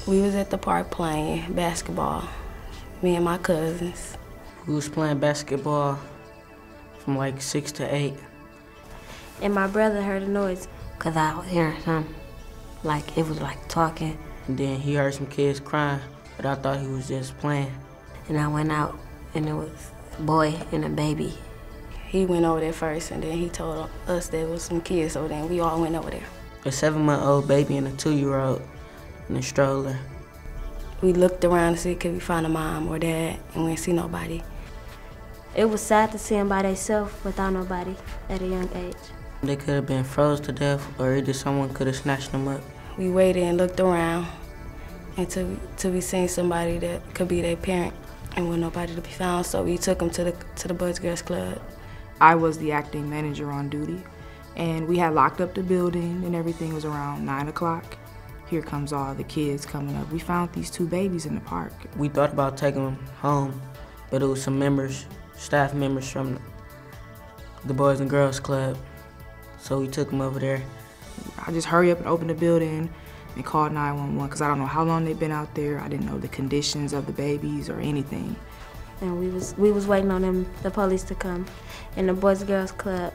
We was at the park playing basketball, me and my cousins. We was playing basketball from like 6 to 8. And my brother heard a noise, because I was hearing something, like it was like talking. And then he heard some kids crying, but I thought he was just playing. And I went out, and it was a boy and a baby. He went over there first, and then he told us there was some kids, so then we all went over there. A 7-month-old baby and a 2-year-old in a stroller. We looked around to see could we find a mom or dad, and we didn't see nobody. It was sad to see them by themselves without nobody at a young age. They could have been froze to death, or either someone could have snatched them up. We waited and looked around until we seen somebody that could be their parent, and with nobody to be found, so we took them to the Boys Girls Club. I was the acting manager on duty, and we had locked up the building, and everything was around 9 o'clock. Here comes all the kids coming up. We found these 2 babies in the park. We thought about taking them home, but it was some members, staff members from the Boys and Girls Club, so we took them over there. I just hurry up and open the building and called 911 because I don't know how long they've been out there. I didn't know the conditions of the babies or anything. And we was waiting on them, the police to come. And the Boys and Girls Club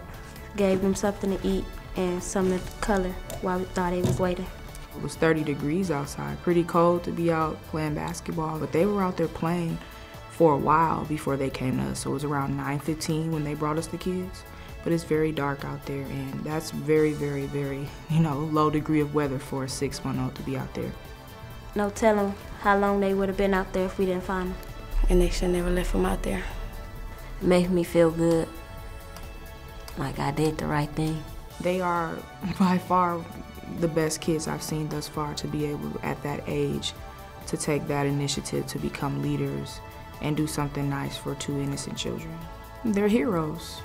gave them something to eat and something to color while they was waiting. It was 30 degrees outside, pretty cold to be out playing basketball, but they were out there playing for a while before they came to us. So it was around 9:15 when they brought us the kids. But it's very dark out there, and that's very, very, very, low degree of weather for a 6-month-old to be out there. No telling how long they would have been out there if we didn't find them. And they should never left them out there. It makes me feel good, like I did the right thing. They are by far the best kids I've seen thus far to be able, at that age, to take that initiative to become leaders and do something nice for 2 innocent children. They're heroes.